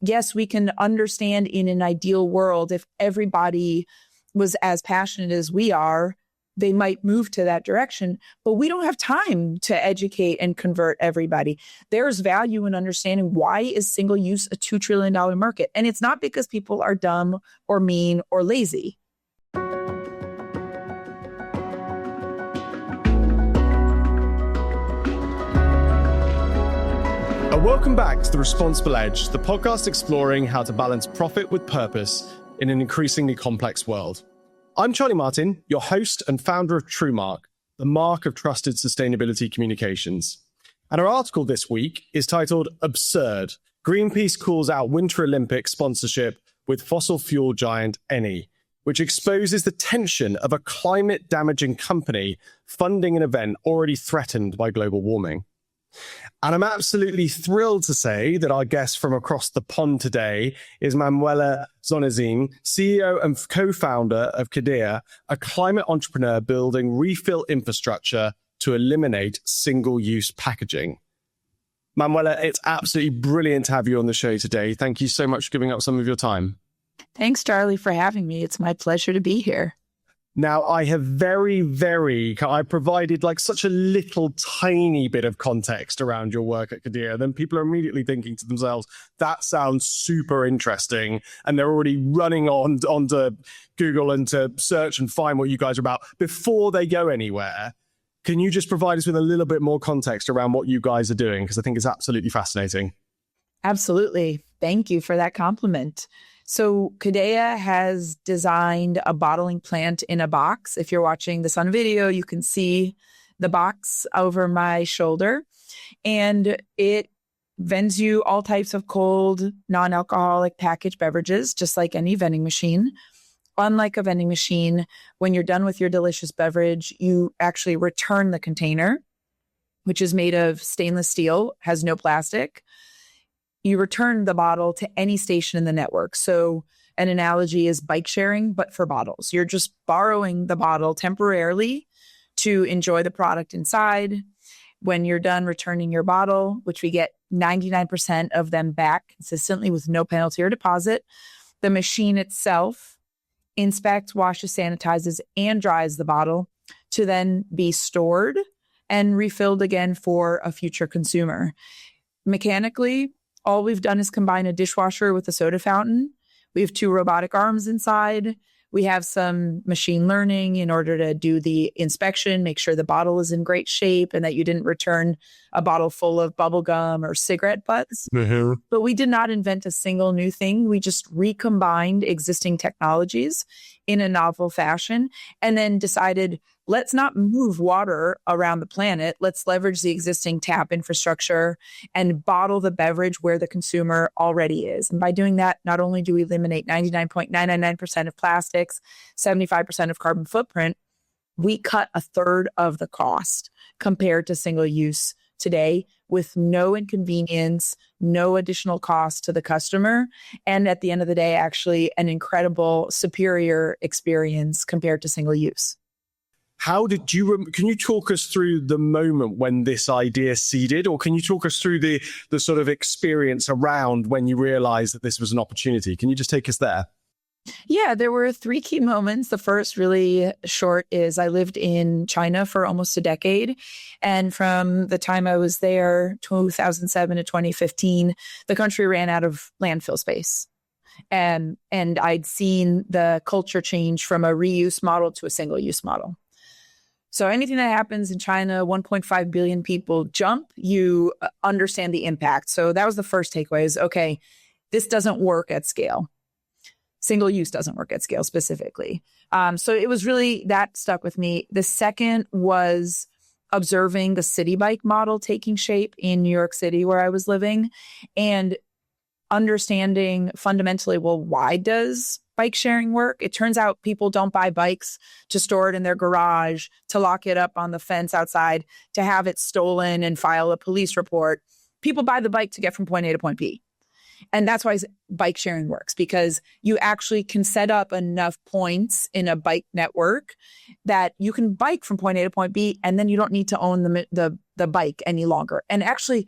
yes, we can understand in an ideal world, if everybody was as passionate as we are, they might move to that direction, but we don't have time to educate and convert everybody. There's value in understanding why is single use a $2 trillion market. And it's not because people are dumb or mean or lazy. Welcome back to The Responsible Edge, the podcast exploring how to balance profit with purpose in an increasingly complex world. I'm Charlie Martin, your host and founder of TrueMark, the mark of trusted sustainability communications. And our article this week is titled Absurd. Greenpeace calls out Winter Olympics sponsorship with fossil fuel giant Eni, which exposes the tension of a climate-damaging company funding an event already threatened by global warming. And I'm absolutely thrilled to say that our guest from across the pond today is Manuela Zoninsein, CEO and co-founder of Kadeya, a climate entrepreneur building refill infrastructure to eliminate single-use packaging. Manuela, it's absolutely brilliant to have you on the show today. Thank you so much for giving up some of your time. Thanks, Charlie, for having me. It's my pleasure to be here. Now, I have I provided like such a little tiny bit of context around your work at Kadeya. Then people are immediately thinking to themselves, that sounds super interesting. And they're already running onto Google and to search and find what you guys are about before they go anywhere. Can you just provide us with a little bit more context around what you guys are doing? Because I think it's absolutely fascinating. Absolutely. Thank you for that compliment. So Kadeya has designed a bottling plant in a box. If you're watching this on video, you can see the box over my shoulder. And it vends you all types of cold, non-alcoholic packaged beverages, just like any vending machine. Unlike a vending machine, when you're done with your delicious beverage, you actually return the container, which is made of stainless steel, has no plastic. You return the bottle to any station in the network. So an analogy is bike sharing, but for bottles. You're just borrowing the bottle temporarily to enjoy the product inside. When you're done returning your bottle, which we get 99% of them back consistently with no penalty or deposit, the machine itself inspects, washes, sanitizes, and dries the bottle to then be stored and refilled again for a future consumer. Mechanically, all we've done is combine a dishwasher with a soda fountain. We have 2 robotic arms inside. We have some machine learning in order to do the inspection, make sure the bottle is in great shape and that you didn't return a bottle full of bubble gum or cigarette butts. Mm-hmm. But we did not invent a single new thing. We just recombined existing technologies in a novel fashion and then decided, let's not move water around the planet. Let's leverage the existing tap infrastructure and bottle the beverage where the consumer already is. And by doing that, not only do we eliminate 99.999% of plastics, 75% of carbon footprint, we cut a third of the cost compared to single use today with no inconvenience, no additional cost to the customer. And at the end of the day, actually an incredible superior experience compared to single use. How did you, can you talk us through the moment when this idea seeded, or can you talk us through the sort of experience around when you realized that this was an opportunity? Can you just take us there? Yeah, there were 3 key moments. The first really short is I lived in China for almost a decade. And from the time I was there, 2007 to 2015, the country ran out of landfill space. And I'd seen the culture change from a reuse model to a single use model. So anything that happens in China, 1.5 billion people jump, you understand the impact. So that was the first takeaway is, okay, this doesn't work at scale. Single use doesn't work at scale specifically. So it was really, that stuck with me. The second was observing the city bike model taking shape in New York City where I was living and understanding fundamentally, well, why does bike sharing work? It turns out people don't buy bikes to store it in their garage, to lock it up on the fence outside, to have it stolen and file a police report. People buy the bike to get from point A to point B. And that's why bike sharing works, because you actually can set up enough points in a bike network that you can bike from point A to point B, and then you don't need to own the bike any longer. And actually,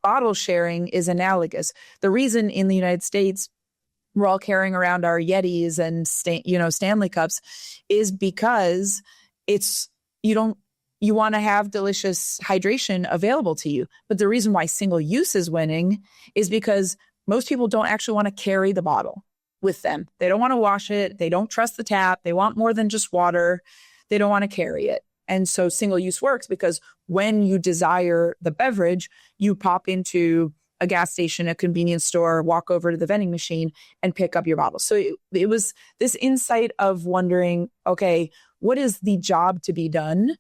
bottle sharing is analogous. The reason in the United States we're all carrying around our Yetis and Stanley cups is because you want to have delicious hydration available to you. But the reason why single use is winning is because most people don't actually want to carry the bottle with them. They don't want to wash it. They don't trust the tap. They want more than just water. They don't want to carry it. And so single use works because when you desire the beverage, you pop into a gas station, a convenience store, walk over to the vending machine and pick up your bottle. So it was this insight of wondering, okay, what is the job to be done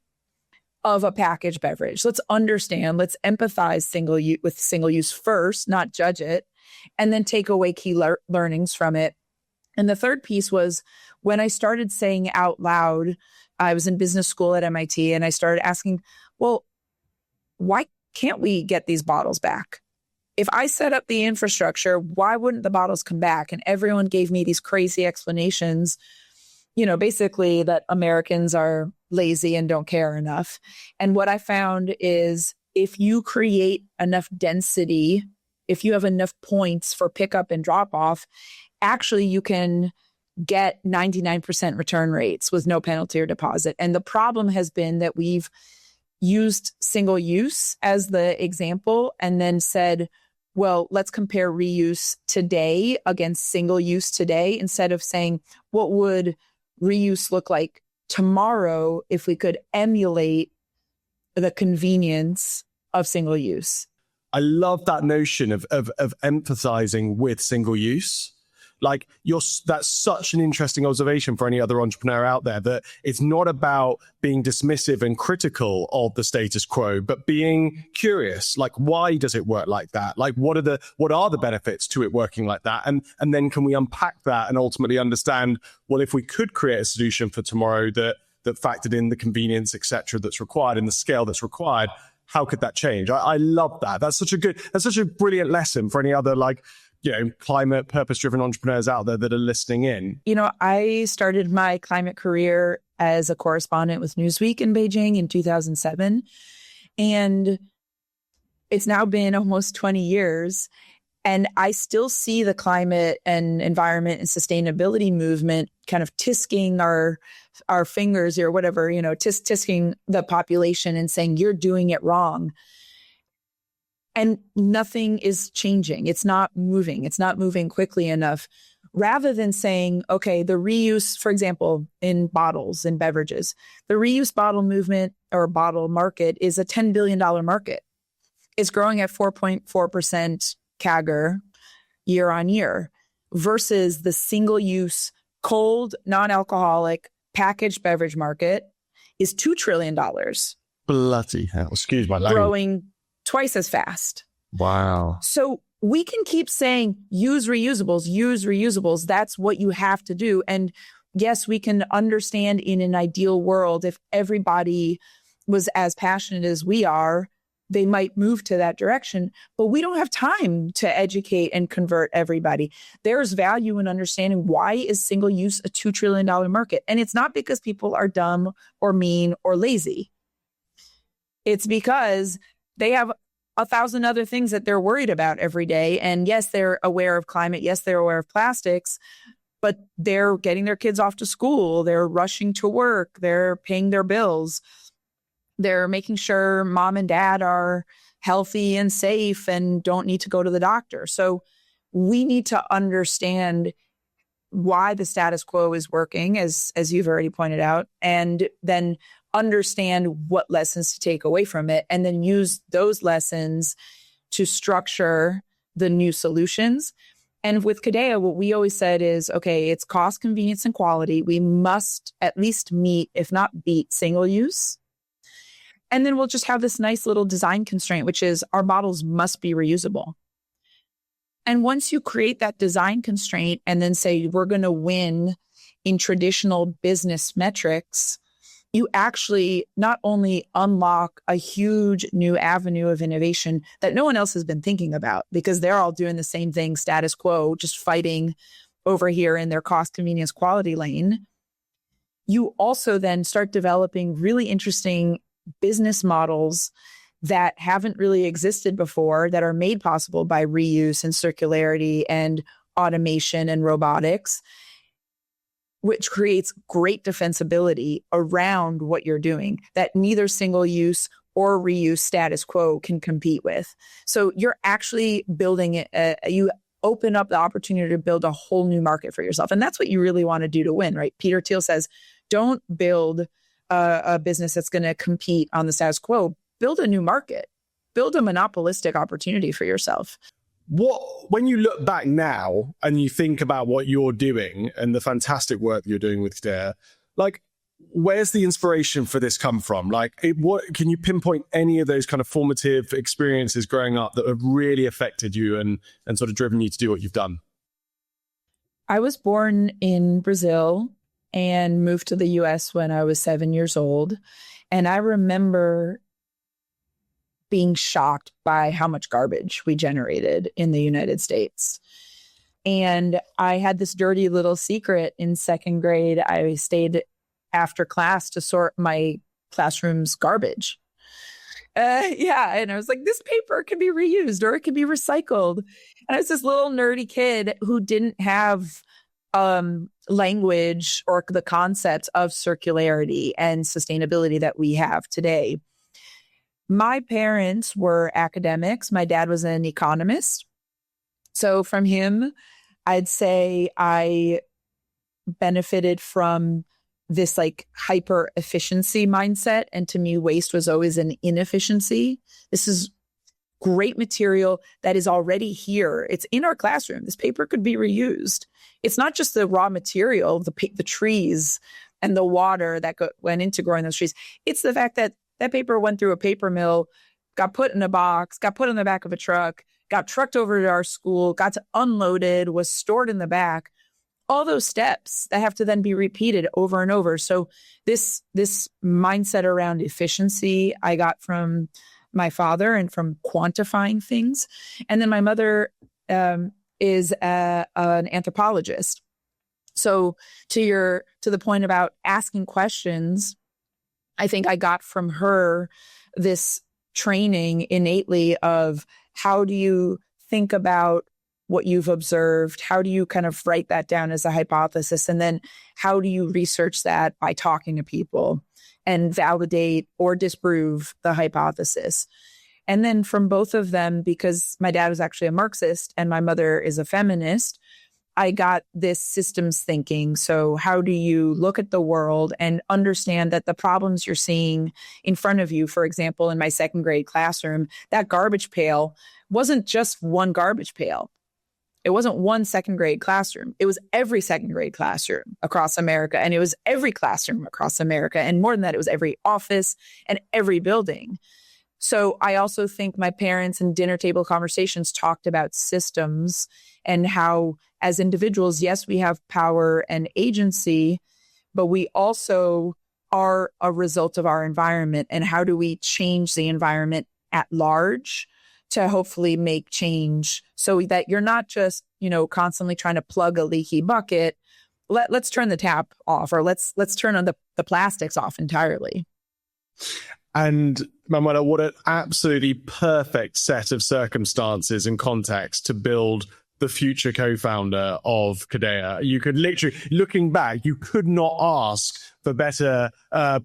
of a packaged beverage? Let's understand, let's empathize with single use first, not judge it, and then take away key learnings from it. And the third piece was when I started saying out loud, I was in business school at MIT and I started asking, well, why can't we get these bottles back? If I set up the infrastructure, why wouldn't the bottles come back? And everyone gave me these crazy explanations, basically that Americans are lazy and don't care enough. And what I found is if you create enough density, if you have enough points for pickup and drop off, actually you can get 99% return rates with no penalty or deposit. And the problem has been that we've used single use as the example and then said, well, let's compare reuse today against single use today, instead of saying, what would reuse look like tomorrow if we could emulate the convenience of single use? I love that notion of emphasizing with single use. Like that's such an interesting observation for any other entrepreneur out there, that it's not about being dismissive and critical of the status quo, but being curious. Like, why does it work like that? Like, what are the benefits to it working like that? And then can we unpack that and ultimately understand, well, if we could create a solution for tomorrow that factored in the convenience, et cetera, that's required and the scale that's required, how could that change? I love that. That's such a brilliant lesson for any other climate purpose-driven entrepreneurs out there that are listening in. I started my climate career as a correspondent with Newsweek in Beijing in 2007. And it's now been almost 20 years. And I still see the climate and environment and sustainability movement kind of tisking our fingers or whatever, tisking the population and saying, you're doing it wrong. And nothing is changing. It's not moving. It's not moving quickly enough. Rather than saying, okay, the reuse, for example, in bottles and beverages, the reuse bottle movement or bottle market is a $10 billion market. It's growing at 4.4% CAGR year on year versus the single-use cold, non-alcoholic packaged beverage market is $2 trillion. Bloody hell. Excuse my language. Growing twice as fast. Wow. So we can keep saying, use reusables. That's what you have to do. And yes, we can understand in an ideal world, if everybody was as passionate as we are, they might move to that direction. But we don't have time to educate and convert everybody. There's value in understanding why is single use a $2 trillion market. And it's not because people are dumb or mean or lazy. It's because they have 1,000 other things that they're worried about every day. And yes, they're aware of climate. Yes, they're aware of plastics, but they're getting their kids off to school. They're rushing to work. They're paying their bills. They're making sure mom and dad are healthy and safe and don't need to go to the doctor. So we need to understand why the status quo is working, as you've already pointed out, and then understand what lessons to take away from it, and then use those lessons to structure the new solutions. And with Kadeya, what we always said is, okay, it's cost, convenience, and quality. We must at least meet, if not beat, single use. And then we'll just have this nice little design constraint, which is our bottles must be reusable. And once you create that design constraint and then say, we're going to win in traditional business metrics, you actually not only unlock a huge new avenue of innovation that no one else has been thinking about, because they're all doing the same thing, status quo, just fighting over here in their cost, convenience, quality lane. You also then start developing really interesting business models that haven't really existed before that are made possible by reuse and circularity and automation and robotics, which creates great defensibility around what you're doing that neither single use or reuse status quo can compete with. So you're actually building it. You open up the opportunity to build a whole new market for yourself. And that's what you really want to do to win, right? Peter Thiel says, don't build a business that's going to compete on the status quo. Build a new market. Build a monopolistic opportunity for yourself. When you look back now and you think about what you're doing and the fantastic work that you're doing with Kadeya, like, where's the inspiration for this come from? Like, what can you pinpoint any of those kind of formative experiences growing up that have really affected you and sort of driven you to do what you've done? I was born in Brazil and moved to the US when I was 7 years old. And I remember being shocked by how much garbage we generated in the United States. And I had this dirty little secret in second grade. I stayed after class to sort my classroom's garbage. And I was like, this paper can be reused or it can be recycled. And I was this little nerdy kid who didn't have language or the concept of circularity and sustainability that we have today. My parents were academics. My dad was an economist. So from him, I'd say I benefited from this like hyper efficiency mindset. And to me, waste was always an inefficiency. This is great material that is already here. It's in our classroom. This paper could be reused. It's not just the raw material, the trees and the water that went into growing those trees. It's the fact that that paper went through a paper mill, got put in a box, got put in the back of a truck, got trucked over to our school, got unloaded, was stored in the back. All those steps that have to then be repeated over and over. So this mindset around efficiency I got from my father and from quantifying things. And then my mother is an anthropologist. So to the point about asking questions, I think I got from her this training innately of how do you think about what you've observed? How do you kind of write that down as a hypothesis? And then how do you research that by talking to people and validate or disprove the hypothesis? And then from both of them, because my dad was actually a Marxist and my mother is a feminist, I got this systems thinking. So how do you look at the world and understand that the problems you're seeing in front of you, for example, in my second grade classroom, that garbage pail wasn't just one garbage pail. It wasn't one second grade classroom. It was every second grade classroom across America. And it was every classroom across America. And more than that, it was every office and every building. So I also think my parents in dinner table conversations talked about systems and how as individuals, yes, we have power and agency, but we also are a result of our environment. And how do we change the environment at large to hopefully make change so that you're not just, constantly trying to plug a leaky bucket. Let's turn the tap off, or let's turn on the plastics off entirely. And Manuela, what an absolutely perfect set of circumstances and context to build the future co-founder of Kadeya. You could literally, looking back, you could not ask for better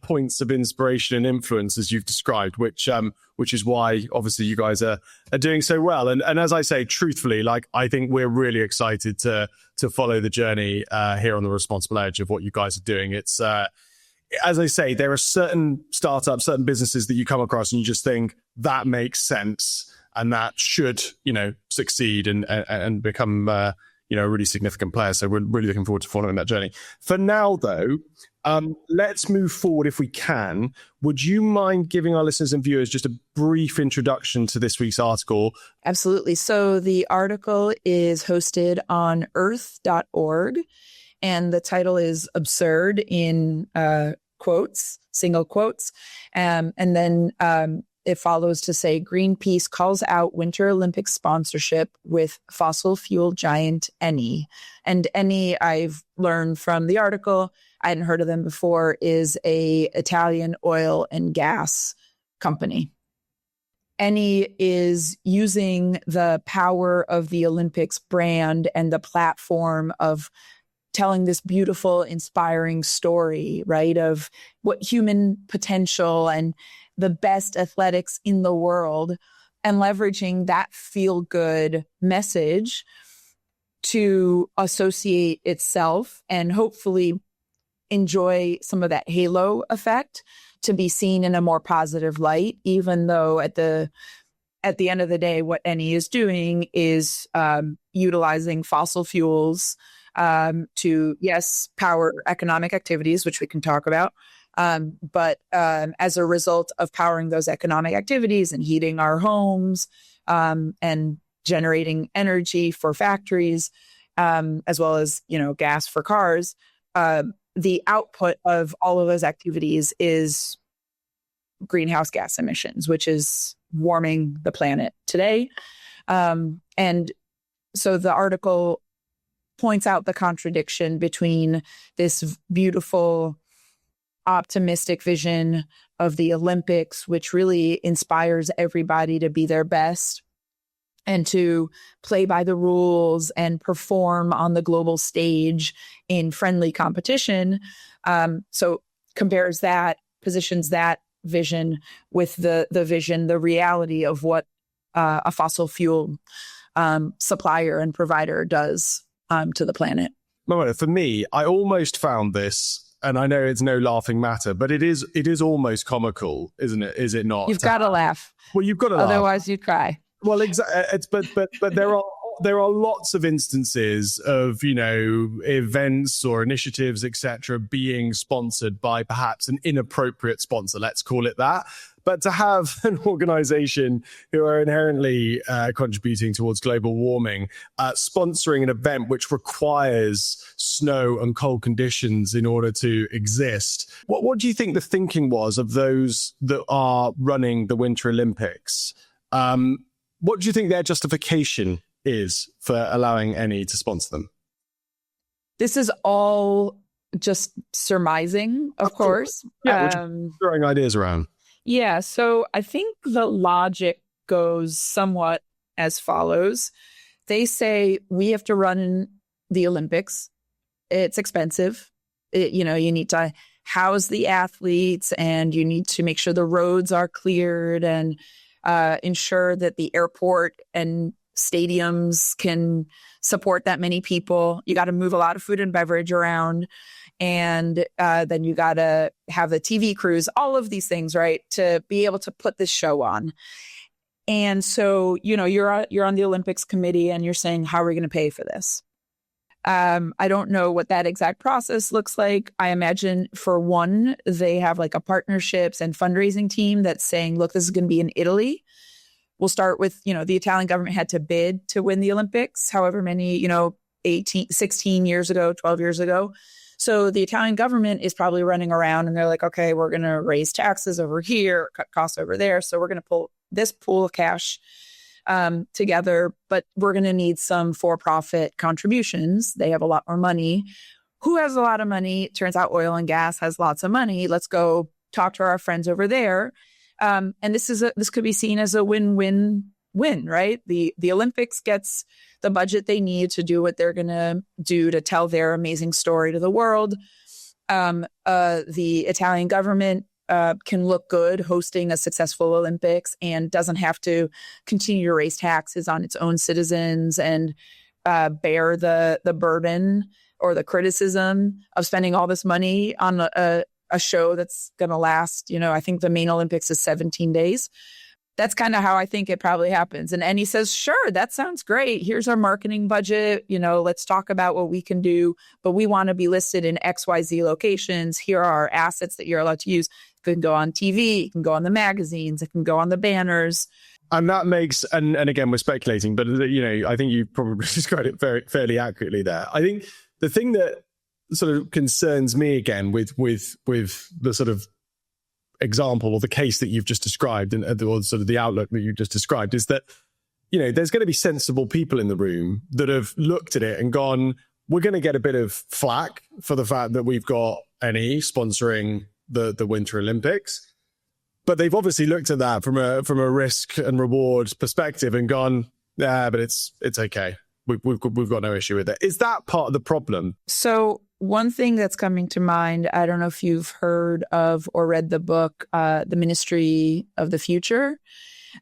points of inspiration and influence as you've described, which is why obviously you guys are doing so well. And as I say, truthfully, like, I think we're really excited to follow the journey here on the Responsible Edge of what you guys are doing. It's as I say, there are certain startups, certain businesses that you come across and you just think that makes sense and that should, succeed and become, a really significant player. So we're really looking forward to following that journey. For now, though, let's move forward if we can. Would you mind giving our listeners and viewers just a brief introduction to this week's article? Absolutely. So the article is hosted on earth.org, and the title is Absurd in quotes, single quotes. And then it follows to say, Greenpeace calls out Winter Olympics sponsorship with fossil fuel giant Eni. And Eni, I've learned from the article, I hadn't heard of them before, is a Italian oil and gas company. Eni is using the power of the Olympics brand and the platform of telling this beautiful, inspiring story, right, of what human potential and the best athletics in the world, and leveraging that feel-good message to associate itself and hopefully enjoy some of that halo effect to be seen in a more positive light, even though at the end of the day, what Eni is doing is utilizing fossil fuels to, yes, power economic activities, which we can talk about. But as a result of powering those economic activities and heating our homes and generating energy for factories, as well as, gas for cars, the output of all of those activities is greenhouse gas emissions, which is warming the planet today. And so the article points out the contradiction between this beautiful, optimistic vision of the Olympics, which really inspires everybody to be their best and to play by the rules and perform on the global stage in friendly competition. So compares that, positions that vision with the vision, the reality of what a fossil fuel supplier and provider does to the planet. Manuela, for me, I almost found this, and I know it's no laughing matter, but it is almost comical, isn't it? Is it not? You've got to laugh. Well, you've got to laugh. Otherwise, you'd cry. Well, exactly. But there are lots of instances of, events or initiatives, etc., being sponsored by perhaps an inappropriate sponsor. Let's call it that. But to have an organization who are inherently contributing towards global warming, sponsoring an event which requires snow and cold conditions in order to exist, what do you think the thinking was of those that are running the Winter Olympics? What do you think their justification is for allowing Eni to sponsor them? This is all just surmising, of course. Yeah, we're throwing ideas around. Yeah, so I think the logic goes somewhat as follows. They say we have to run the Olympics. It's expensive. You need to house the athletes, and you need to make sure the roads are cleared and ensure that the airport and stadiums can support that many people. You got to move a lot of food and beverage around. And then you got to have the TV crews, all of these things, right, to be able to put this show on. And so, you're on the Olympics committee and you're saying, how are we going to pay for this? I don't know what that exact process looks like. I imagine for one, they have like a partnerships and fundraising team that's saying, look, this is going to be in Italy. We'll start with, the Italian government had to bid to win the Olympics, however many, 16 years ago, 12 years ago. So the Italian government is probably running around and they're like, okay, we're going to raise taxes over here, cut costs over there. So we're going to pull this pool of cash together, but we're going to need some for-profit contributions. They have a lot more money. Who has a lot of money? Turns out oil and gas has lots of money. Let's go talk to our friends over there. And this could be seen as a win-win-win, right? The Olympics gets the budget they need to do what they're going to do to tell their amazing story to the world. The Italian government can look good hosting a successful Olympics and doesn't have to continue to raise taxes on its own citizens and bear the burden or the criticism of spending all this money on a show that's going to last, I think the main Olympics is 17 days. That's kind of how I think it probably happens. And Eni says, sure, that sounds great. Here's our marketing budget. Let's talk about what we can do, but we want to be listed in XYZ locations. Here are our assets that you're allowed to use. It can go on TV, it can go on the magazines, it can go on the banners. And that makes, and again, we're speculating, but I think you probably described it fairly accurately there. I think the thing that sort of concerns me again with the sort of example or the case that you've just described and or sort of the outlook that you've just described is that, there's going to be sensible people in the room that have looked at it and gone, we're going to get a bit of flack for the fact that we've got Eni sponsoring the Winter Olympics. But they've obviously looked at that from a risk and reward perspective and gone, yeah, but it's okay. We've got no issue with it. Is that part of the problem? So one thing that's coming to mind, I don't know if you've heard of or read the book, The Ministry of the Future.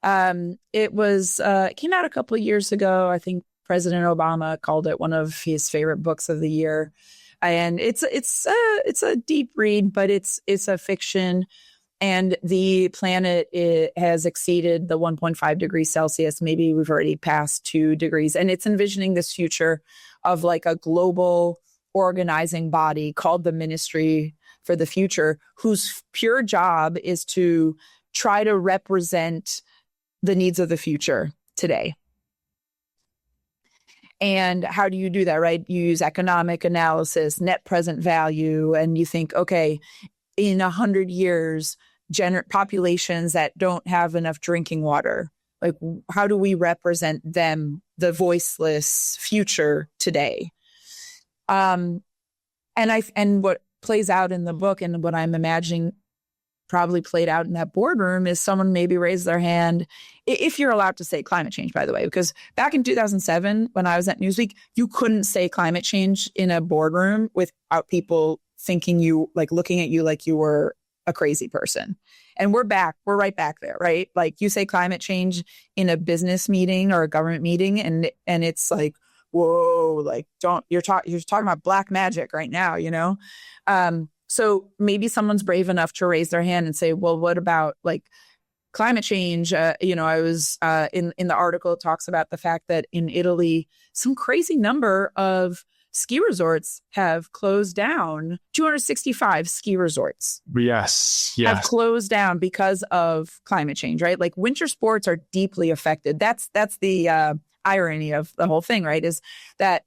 It came out a couple of years ago. I think President Obama called it one of his favorite books of the year. And it's a deep read, but it's a fiction. And the planet has exceeded the 1.5 degrees Celsius. Maybe we've already passed 2 degrees. And it's envisioning this future of like a global organizing body called the Ministry for the Future, whose pure job is to try to represent the needs of the future today. And how do you do that, right? You use economic analysis, net present value, and you think, okay, in 100 years, populations that don't have enough drinking water, like how do we represent them, the voiceless future today? And what plays out in the book and what I'm imagining probably played out in that boardroom is someone maybe raised their hand, if you're allowed to say climate change, by the way, because back in 2007, when I was at Newsweek, you couldn't say climate change in a boardroom without people thinking looking at you like you were a crazy person. And we're right back there, right? Like you say climate change in a business meeting or a government meeting and it's like, whoa, like you're talking about black magic right now, you know? So maybe someone's brave enough to raise their hand and say, well, what about like climate change? I was in the article, it talks about the fact that in Italy, some crazy number of ski resorts have closed down. 265 ski resorts. Yes. Have closed down because of climate change, right? Like winter sports are deeply affected. That's the irony of the whole thing, right? Is that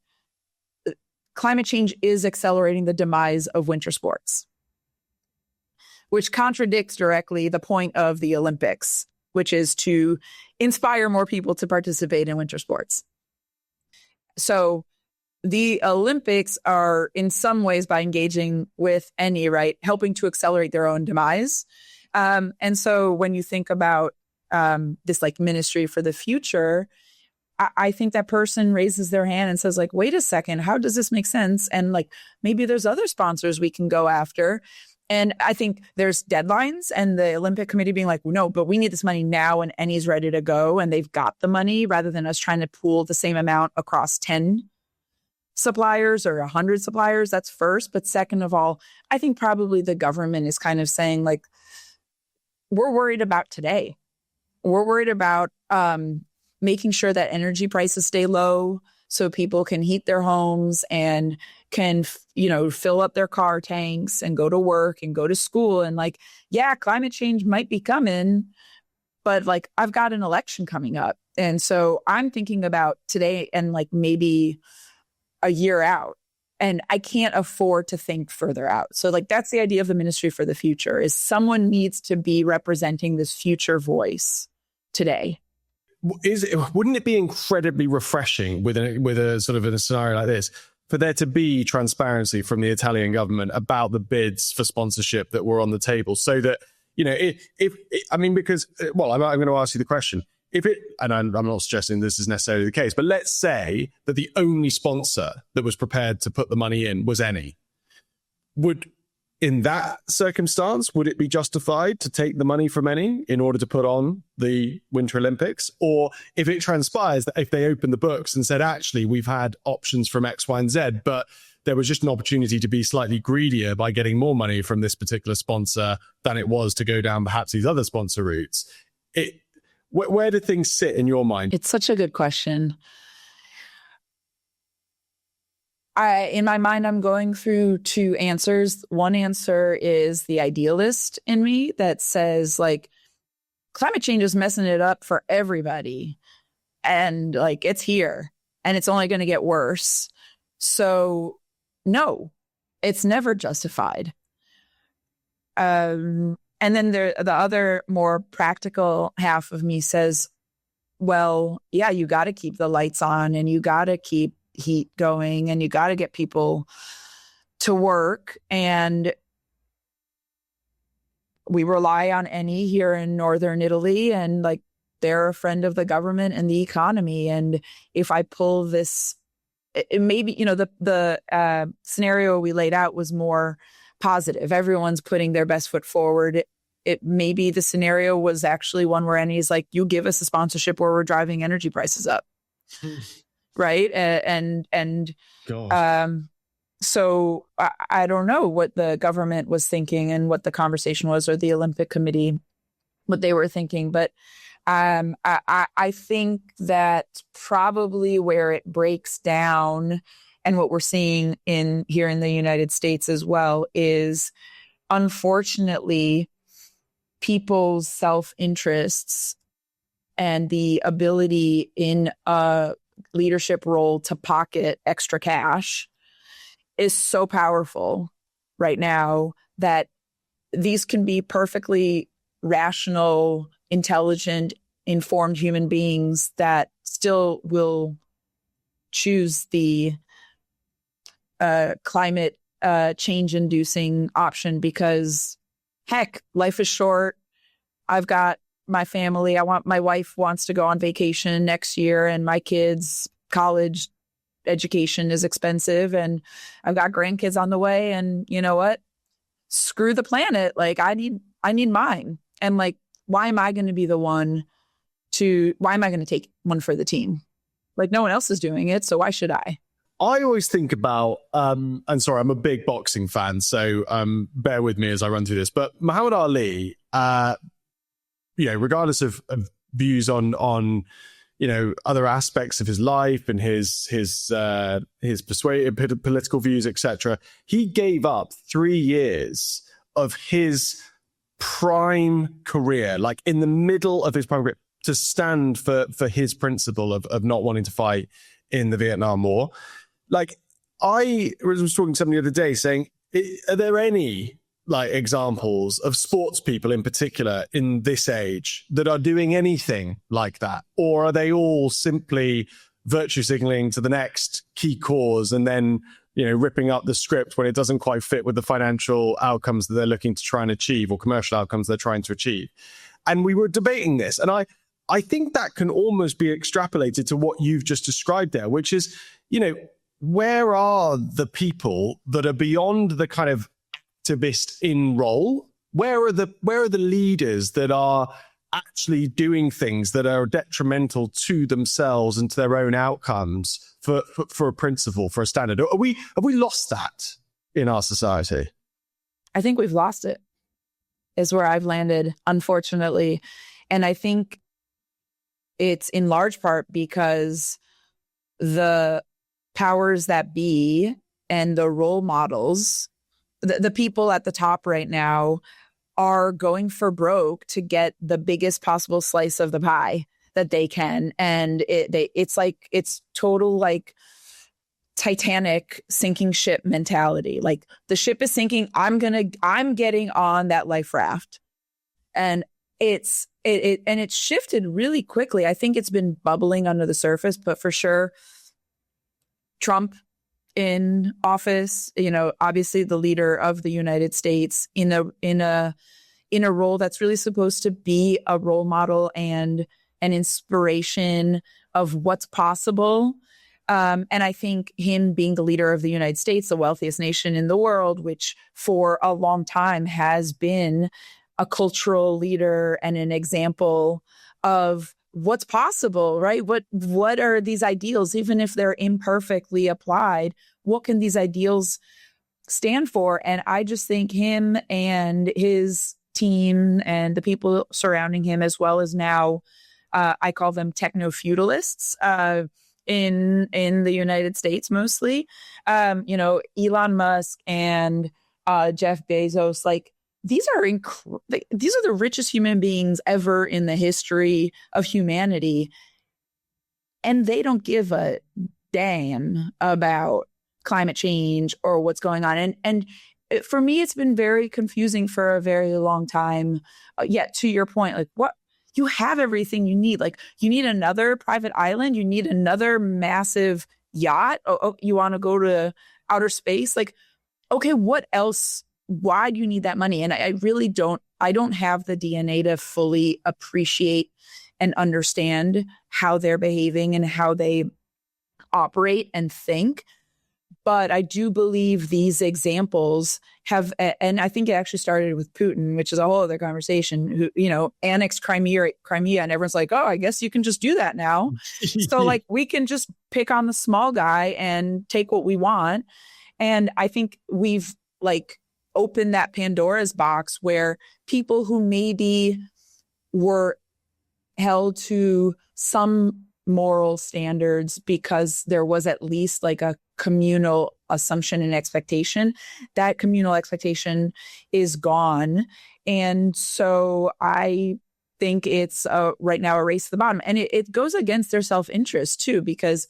climate change is accelerating the demise of winter sports, which contradicts directly the point of the Olympics, which is to inspire more people to participate in winter sports. So the Olympics are in some ways, by engaging with any, right, helping to accelerate their own demise. And so when you think about this like ministry for the future, I think that person raises their hand and says like, wait a second, how does this make sense? And like, maybe there's other sponsors we can go after. And I think there's deadlines and the Olympic Committee being like, no, but we need this money now and Any's ready to go and they've got the money rather than us trying to pool the same amount across 10 suppliers or 100 suppliers. That's first. But second of all, I think probably the government is kind of saying like, we're worried about today. We're worried about making sure that energy prices stay low so people can heat their homes and can, fill up their car tanks and go to work and go to school. And like, yeah, climate change might be coming, but like I've got an election coming up. And so I'm thinking about today and like maybe a year out, and I can't afford to think further out. So like that's the idea of the Ministry for the Future, is someone needs to be representing this future voice today. Wouldn't it be incredibly refreshing with a sort of in a scenario like this for there to be transparency from the Italian government about the bids for sponsorship that were on the table, so that because I'm going to ask you the question. And I'm not suggesting this is necessarily the case, but let's say that the only sponsor that was prepared to put the money in was Eni. In that circumstance, would it be justified to take the money from Eni in order to put on the Winter Olympics? Or if it transpires that if they opened the books and said, actually, we've had options from X, Y, and Z, but there was just an opportunity to be slightly greedier by getting more money from this particular sponsor than it was to go down perhaps these other sponsor routes. Where do things sit in your mind? It's such a good question. In my mind, I'm going through 2 answers. One answer is the idealist in me that says like, climate change is messing it up for everybody. And like, it's here and it's only going to get worse. So no, it's never justified. And then the other more practical half of me says, well, yeah, you got to keep the lights on and you got to keep heat going and you got to get people to work. And we rely on Eni here in northern Italy, and like they're a friend of the government and the economy. And if I pull this, maybe, you know, the scenario we laid out was more positive. Everyone's putting their best foot forward. It maybe the scenario was actually one where Eni's like, you give us a sponsorship where we're driving energy prices up. Right. So I don't know what the government was thinking and what the conversation was, or the Olympic Committee, what they were thinking. But I think that probably where it breaks down, and what we're seeing here in the United States as well, is unfortunately people's self-interests and the ability in a leadership role to pocket extra cash is so powerful right now that these can be perfectly rational, intelligent, informed human beings that still will choose the climate change-inducing option because, heck, life is short. I've got my family. My wife wants to go on vacation next year, and my kids' college education is expensive, and I've got grandkids on the way. And you know what? Screw the planet. Like I need mine. And like, why am I going to be the one why am I going to take one for the team? Like no one else is doing it. So why should I? I always think about, and sorry, I'm a big boxing fan, so bear with me as I run through this. But Muhammad Ali, regardless of views on other aspects of his life and his political views, etc., he gave up 3 years of his prime career, like in the middle of his prime career, to stand for his principle of not wanting to fight in the Vietnam War. Like, I was talking to somebody the other day saying, are there any like examples of sports people in particular in this age that are doing anything like that? Or are they all simply virtue signaling to the next key cause and then, ripping up the script when it doesn't quite fit with the financial outcomes that they're looking to try and achieve, or commercial outcomes they're trying to achieve? And we were debating this, and I think that can almost be extrapolated to what you've just described there, which is, where are the people that are beyond the kind of activist in role? Where are the leaders that are actually doing things that are detrimental to themselves and to their own outcomes for a principle, for a standard? Have we lost that in our society? I think we've lost it, is where I've landed, unfortunately. And I think it's in large part because the powers that be and the role models, the people at the top right now, are going for broke to get the biggest possible slice of the pie that they can. And it's total like Titanic sinking ship mentality. Like the ship is sinking, I'm getting on that life raft. And it's shifted really quickly. I think it's been bubbling under the surface, but for sure, Trump in office, obviously the leader of the United States in a role that's really supposed to be a role model and an inspiration of what's possible. And I think him being the leader of the United States, the wealthiest nation in the world, which for a long time has been a cultural leader and an example of what's possible, right? What are these ideals, even if they're imperfectly applied? What can these ideals stand for? And I just think him and his team and the people surrounding him, as well as now, I call them techno-feudalists in the United States mostly, Elon Musk and Jeff Bezos, like, these are the richest human beings ever in the history of humanity. And they don't give a damn about climate change or what's going on. And for me, it's been very confusing for a very long time. Yet to your point, like, what? You have everything you need. Like, you need another private island. You need another massive yacht. Oh, you want to go to outer space? Like, okay, what else why do you need that money? And I really I don't have the DNA to fully appreciate and understand how they're behaving and how they operate and think. But I do believe these examples have, and I think it actually started with Putin, which is a whole other conversation, who, annexed Crimea, and everyone's like, oh, I guess you can just do that now. So like, we can just pick on the small guy and take what we want. And I think we've like opened that Pandora's box where people who maybe were held to some moral standards because there was at least like a communal assumption and expectation, that communal expectation is gone. And so I think it's right now a race to the bottom. And it goes against their self-interest too, because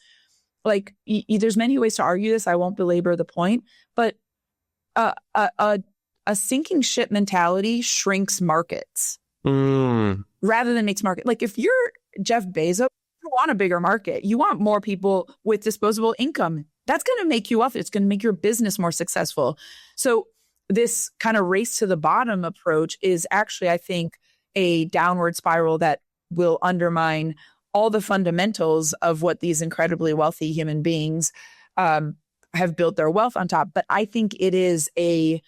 like there's many ways to argue this. I won't belabor the point, but a sinking ship mentality shrinks markets rather than makes market. Like if you're Jeff Bezos, you want a bigger market. You want more people with disposable income. That's going to make you wealthy. It's going to make your business more successful. So this kind of race to the bottom approach is actually, I think, a downward spiral that will undermine all the fundamentals of what these incredibly wealthy human beings have built their wealth on top. But I think it's a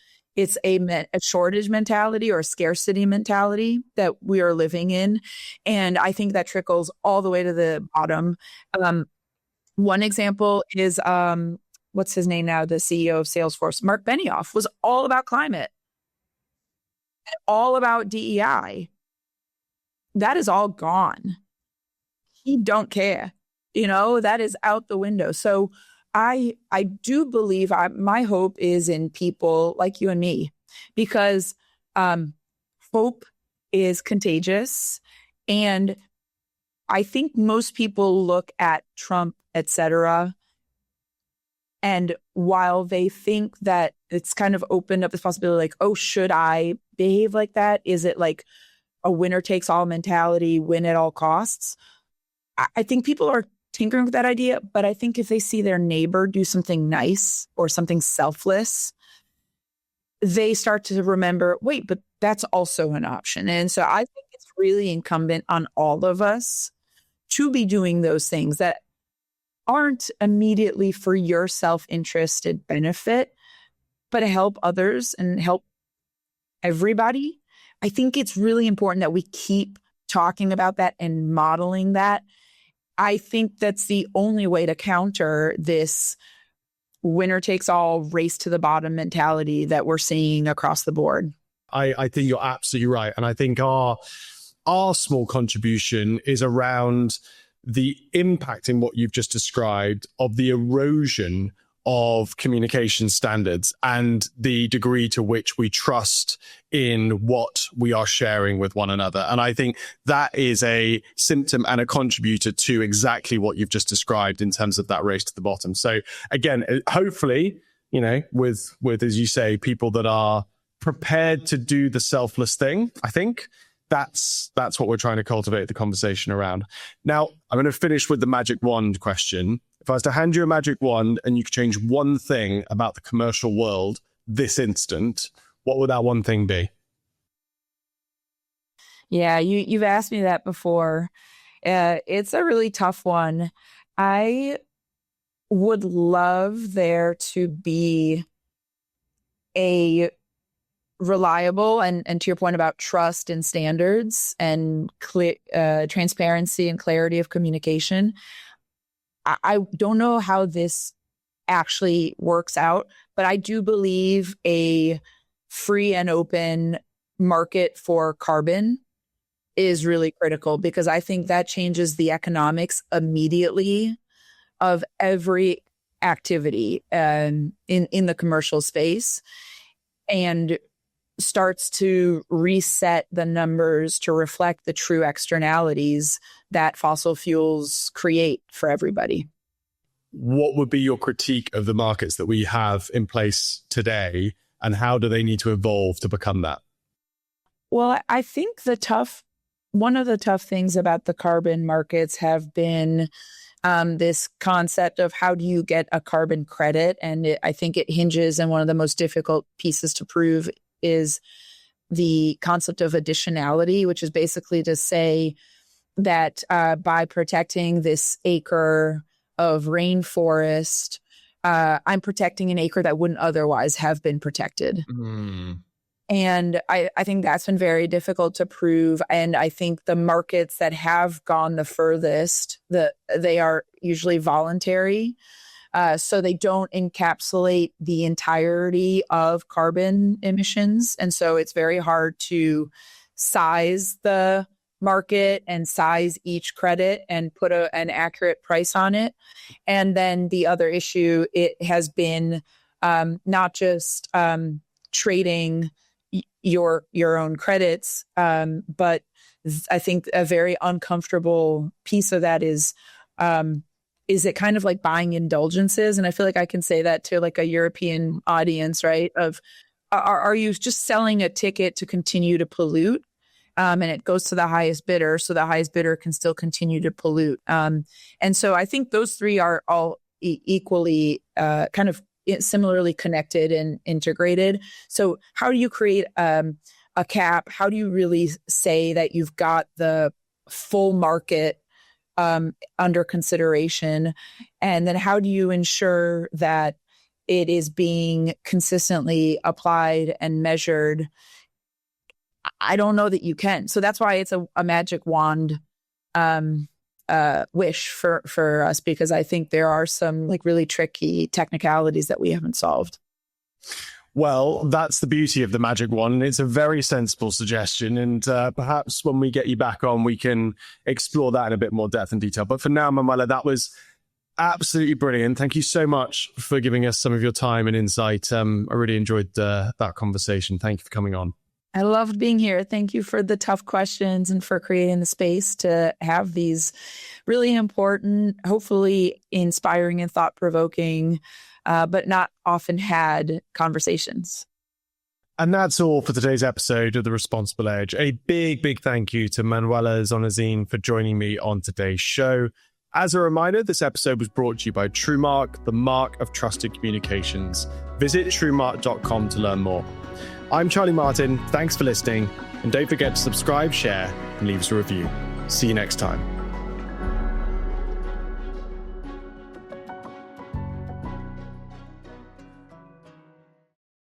shortage mentality or a scarcity mentality that we are living in. And I think that trickles all the way to the bottom. One example is, what's his name now? The CEO of Salesforce, Mark Benioff, was all about climate, all about DEI. That is all gone. He don't care. That is out the window. So I do believe my hope is in people like you and me, because hope is contagious. And I think most people look at Trump, et cetera, and while they think that it's kind of opened up this possibility, like, oh, should I behave like that? Is it like a winner takes all mentality, win at all costs? I think people are tinkering with that idea, but I think if they see their neighbor do something nice or something selfless, they start to remember, wait, but that's also an option. And so I think it's really incumbent on all of us to be doing those things that aren't immediately for your self-interested benefit, but to help others and help everybody. I think it's really important that we keep talking about that and modeling that. I think that's the only way to counter this winner takes all, race to the bottom mentality that we're seeing across the board. I think you're absolutely right. And I think our small contribution is around the impact in what you've just described of the erosion of communication standards and the degree to which we trust in what we are sharing with one another. And I think that is a symptom and a contributor to exactly what you've just described in terms of that race to the bottom. So again, hopefully, with, as you say, people that are prepared to do the selfless thing, I think that's what we're trying to cultivate the conversation around. Now, I'm going to finish with the magic wand question. If I was to hand you a magic wand and you could change one thing about the commercial world this instant, what would that one thing be? Yeah, you've asked me that before. It's a really tough one. I would love there to be a reliable and to your point about trust and standards and transparency and clarity of communication. I don't know how this actually works out, but I do believe a free and open market for carbon is really critical, because I think that changes the economics immediately of every activity in the commercial space, and starts to reset the numbers to reflect the true externalities that fossil fuels create for everybody. What would be your critique of the markets that we have in place today, and how do they need to evolve to become that? Well, I think one of the tough things about the carbon markets have been this concept of how do you get a carbon credit. And I think it hinges, and one of the most difficult pieces to prove is the concept of additionality, which is basically to say that by protecting this acre of rainforest, I'm protecting an acre that wouldn't otherwise have been protected. And I think that's been very difficult to prove. And I think the markets that have gone the furthest, they are usually voluntary. So they don't encapsulate the entirety of carbon emissions. And so it's very hard to size the market and size each credit and put an accurate price on it. And then the other issue, it has been not just trading your own credits, but I think a very uncomfortable piece of that is it kind of like buying indulgences? And I feel like I can say that to like a European audience, right? Of are you just selling a ticket to continue to pollute? And it goes to the highest bidder, so the highest bidder can still continue to pollute. And so I think those three are all equally kind of similarly connected and integrated. So how do you create a cap? How do you really say that you've got the full market under consideration? And then how do you ensure that it is being consistently applied and measured? I don't know that you can. So that's why it's a magic wand wish for us, because I think there are some like really tricky technicalities that we haven't solved. Well, that's the beauty of the magic wand. It's a very sensible suggestion. And perhaps when we get you back on, we can explore that in a bit more depth and detail. But for now, Manuela, that was absolutely brilliant. Thank you so much for giving us some of your time and insight. I really enjoyed that conversation. Thank you for coming on. I loved being here. Thank you for the tough questions and for creating the space to have these really important, hopefully inspiring and thought-provoking, but not often had conversations. And that's all for today's episode of The Responsible Edge. A big thank you to Manuela Zoninsein for joining me on today's show. As a reminder, this episode was brought to you by TrueMark, the mark of trusted communications. Visit truemark.com to learn more. I'm Charlie Martin. Thanks for listening. And don't forget to subscribe, share, and leave us a review. See you next time.